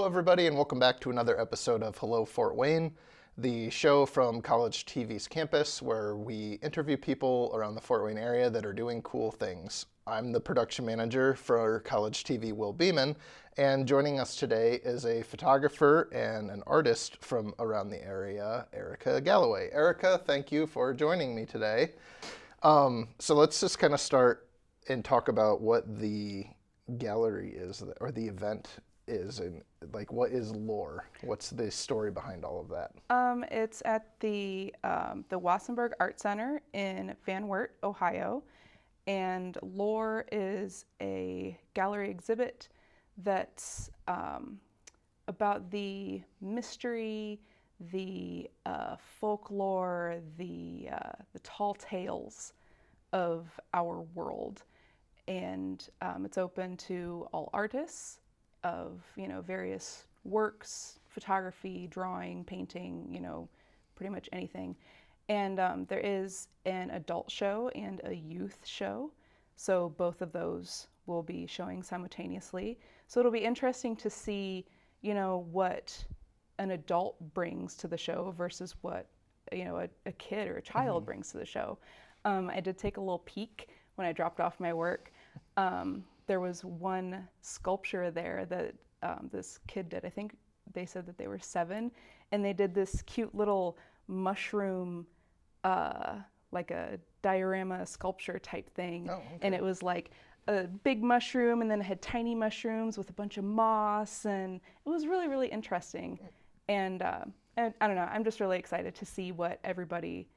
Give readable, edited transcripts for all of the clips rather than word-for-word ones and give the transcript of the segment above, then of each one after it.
everybody, and welcome back to another episode of Hello Fort Wayne, the show from College TV's campus where we interview people around the Fort Wayne area that are doing cool things. I'm the production manager for College TV, Will Beeman, and joining us today is a photographer and an artist from around the area, Erika Galloway. Erika, thank you for joining me today. So let's just kind of start and talk about what the gallery is, or the event is, and like what is lore? What's the story behind all of that? It's at the Wassenberg Art Center in Van Wert, Ohio, and lore is a gallery exhibit that's about the mystery, the folklore, the tall tales of our world, and it's open to all artists of various works, photography, drawing, painting, pretty much anything. And there is an adult show and a youth show, so both of those will be showing simultaneously. So it'll be interesting to see, what an adult brings to the show versus what a kid or a child brings to the show. I did take a little peek when I dropped off my work. There was one sculpture there that this kid did. I think they said that they were 7, and they did this cute little mushroom, like a diorama sculpture type thing. Oh, okay. And it was like a big mushroom, and then it had tiny mushrooms with a bunch of moss, and it was really, really interesting. And I don't know, I'm just really excited to see what everybody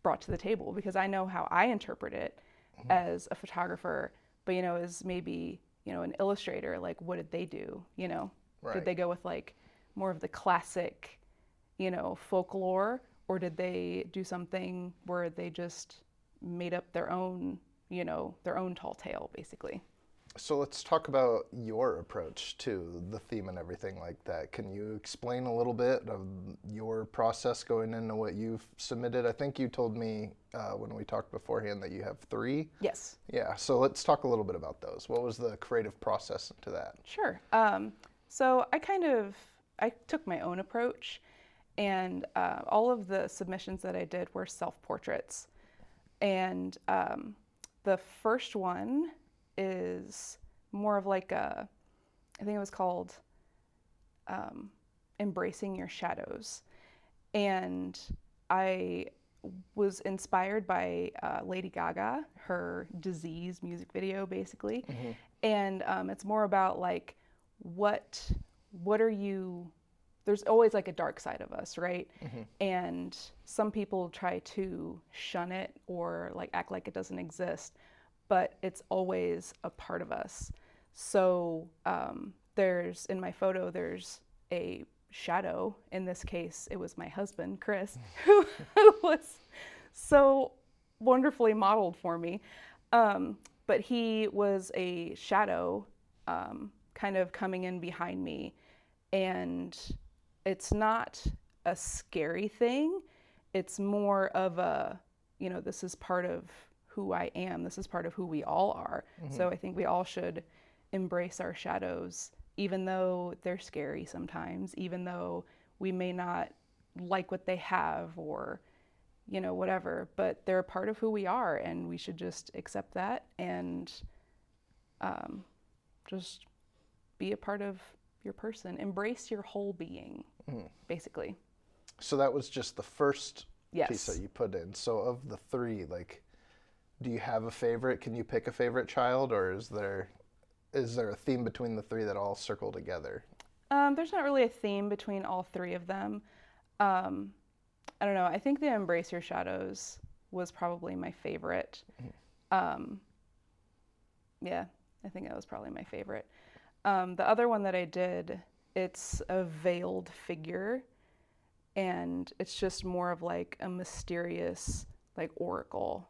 brought to the table, because I know how I interpret it as a photographer, but as maybe an illustrator, like what did they do? Right. Did they go with like more of the classic folklore, or did they do something where they just made up their own tall tale, basically? So let's talk about your approach to the theme and everything like that. Can you explain a little bit of your process going into what you've submitted? I think you told me when we talked beforehand that you have 3. Yes. Yeah, so let's talk a little bit about those. What was the creative process into that? Sure. So I took my own approach, and all of the submissions that I did were self-portraits. And the first one is more of like I think it was called Embracing Your Shadows. And I was inspired by Lady Gaga, her Disease music video, basically. And it's more about like, what are you, there's always like a dark side of us, right? And some people try to shun it or like act like it doesn't exist, but it's always a part of us. So in my photo, there's a shadow. In this case, it was my husband, Chris, who was so wonderfully modeled for me. But he was a shadow kind of coming in behind me. And it's not a scary thing. It's more of a, this is part of who I am. This is part of who we all are. So I think we all should embrace our shadows, even though they're scary sometimes, even though we may not like what they have or, whatever, but they're a part of who we are, and we should just accept that and just be a part of your person. Embrace your whole being, basically. So that was just the first Yes. piece that you put in. So of the 3, like, do you have a favorite? Can you pick a favorite child, or is there a theme between the 3 that all circle together? There's not really a theme between all 3 of them. I don't know. I think the Embrace Your Shadows was probably my favorite. Yeah, I think that was probably my favorite. The other one that I did, it's a veiled figure, and it's just more of like a mysterious like oracle.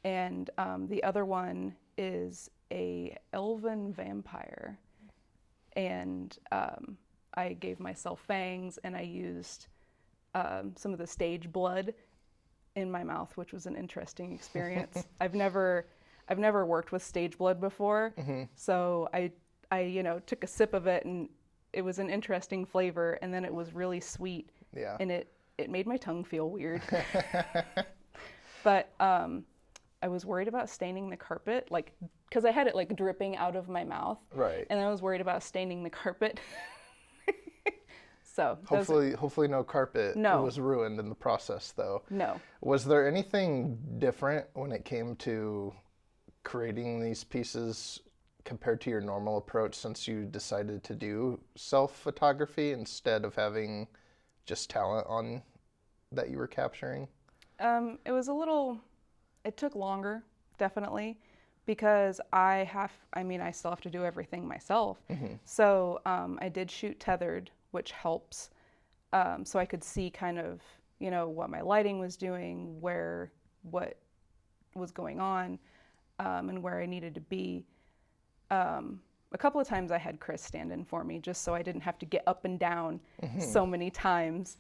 And the other one is a elven vampire, and I gave myself fangs, and I used some of the stage blood in my mouth, which was an interesting experience. I've never worked with stage blood before, so I took a sip of it, and it was an interesting flavor, and then it was really sweet, Yeah. and it made my tongue feel weird. But I was worried about staining the carpet, like, because I had it like dripping out of my mouth, Right. and I was worried about staining the carpet. So Hopefully no carpet No. was ruined in the process, though. no. Was there anything different when it came to creating these pieces compared to your normal approach since you decided to do self-photography instead of having just talent on that you were capturing? It was a little, it took longer, definitely, because I still have to do everything myself. So I did shoot tethered, which helps. So I could see kind of, what my lighting was doing, what was going on, and where I needed to be. A couple of times I had Chris stand in for me just so I didn't have to get up and down so many times,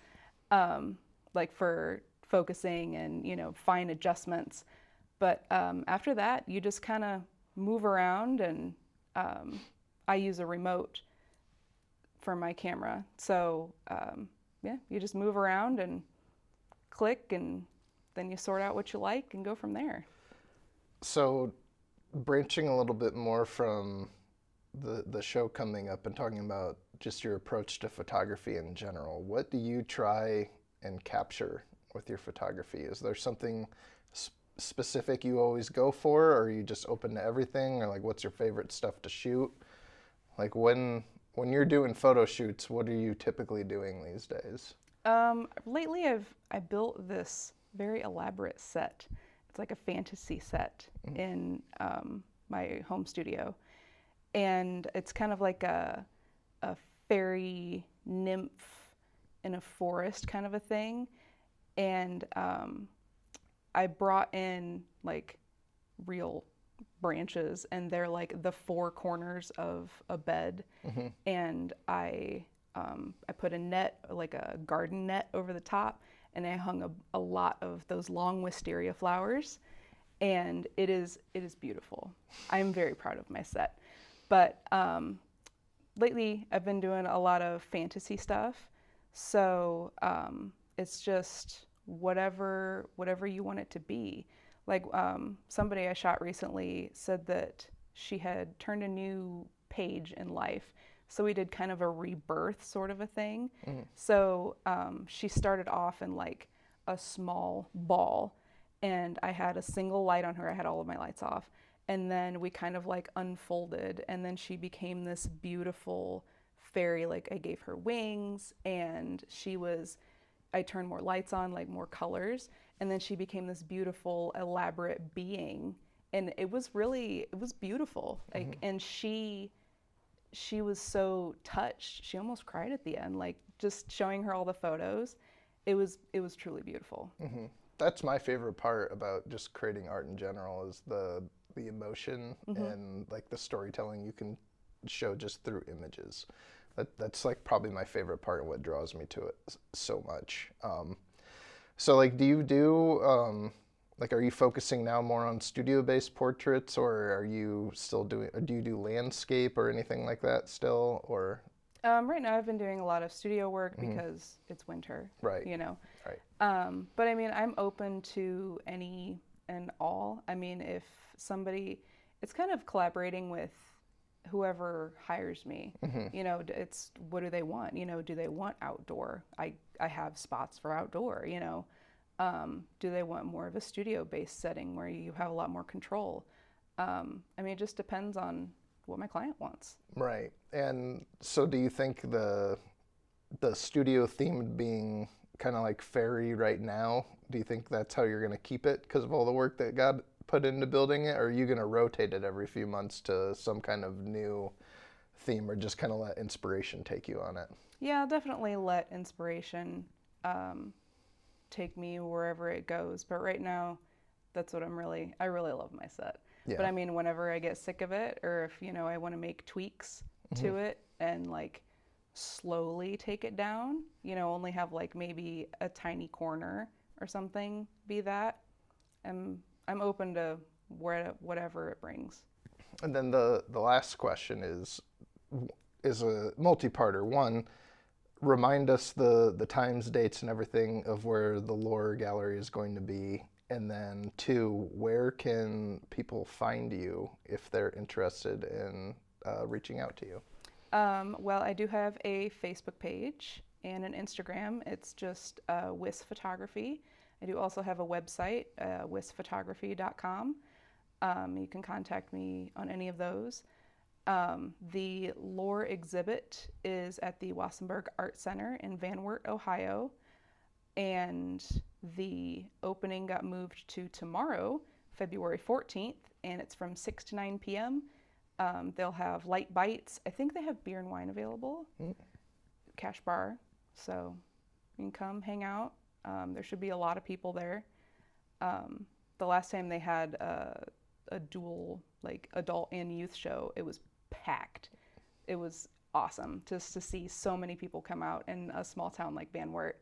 like for focusing and, fine adjustments. But after that, you just kind of move around, and I use a remote for my camera. So yeah, you just move around and click, and then you sort out what you like and go from there. So branching a little bit more from the show coming up and talking about just your approach to photography in general, what do you try and capture with your photography? Is there something specific you always go for, or are you just open to everything, or like what's your favorite stuff to shoot? Like when you're doing photo shoots, what are you typically doing these days? Lately I built this very elaborate set. It's like a fantasy set in my home studio. And it's kind of like a fairy nymph in a forest kind of a thing. And I brought in like real branches, and they're like the four corners of a bed. And I put a net, like a garden net, over the top, and I hung a lot of those long wisteria flowers, and it is beautiful. I'm very proud of my set. But lately I've been doing a lot of fantasy stuff, so it's just whatever you want it to be. Like somebody I shot recently said that she had turned a new page in life. So we did kind of a rebirth sort of a thing. So she started off in like a small ball, and I had a single light on her. I had all of my lights off. And then we kind of like unfolded, and then she became this beautiful fairy. Like I gave her wings, and I turned more lights on, like more colors, and then she became this beautiful, elaborate being. And it was beautiful. Like, and she was so touched. She almost cried at the end, like just showing her all the photos. It was truly beautiful. That's my favorite part about just creating art in general, is the emotion and like the storytelling you can show just through images. That's like probably my favorite part and what draws me to it so much. So like, do you do like, are you focusing now more on studio-based portraits, or are you still do you do landscape or anything like that still, or? Right now I've been doing a lot of studio work because it's winter, Right. Right. But I mean, I'm open to any and all. I mean, if somebody, it's kind of collaborating with whoever hires me. It's what do they want? Do they want outdoor? I have spots for outdoor. Do they want more of a studio-based setting where you have a lot more control? I mean, it just depends on what my client wants. Right. And so do you think the studio theme being kind of like fairy right now, do you think that's how you're going to keep it because of all the work that got put into building it, or are you going to rotate it every few months to some kind of new theme, or just kind of let inspiration take you on it? Yeah, I'll definitely let inspiration take me wherever it goes. But right now, that's what I really love my set. Yeah. But I mean, whenever I get sick of it, or if, I want to make tweaks to it and like slowly take it down, only have like maybe a tiny corner or something be that, I'm open to whatever it brings. And then the last question is is a multi-parter. One, remind us the times, dates, and everything of where the Lore Gallery is going to be. And then two, where can people find you if they're interested in reaching out to you? Well, I do have a Facebook page and an Instagram. It's just Wis Photography. I do also have a website, wisphotography.com. You can contact me on any of those. The Lore exhibit is at the Wassenberg Art Center in Van Wert, Ohio. And the opening got moved to tomorrow, February 14th, and it's from 6 to 9 p.m. They'll have light bites. I think they have beer and wine available, cash bar. So you can come hang out. There should be a lot of people there. The last time they had a dual, like, adult and youth show, it was packed. It was awesome just to see so many people come out in a small town like Van Wert.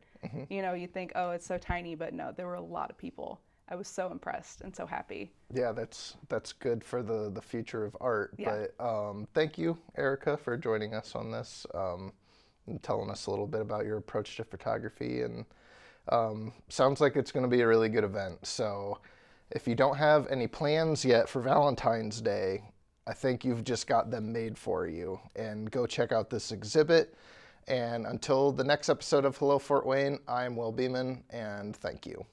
You know, you think, oh, it's so tiny, but no, there were a lot of people. I was so impressed and so happy. Yeah, that's good for the future of art. Yeah. But thank you, Erika, for joining us on this and telling us a little bit about your approach to photography. And sounds like it's going to be a really good event. So if you don't have any plans yet for Valentine's Day, I think you've just got them made for you. And go check out this exhibit. And until the next episode of Hello Fort Wayne, I'm Will Beeman, and thank you.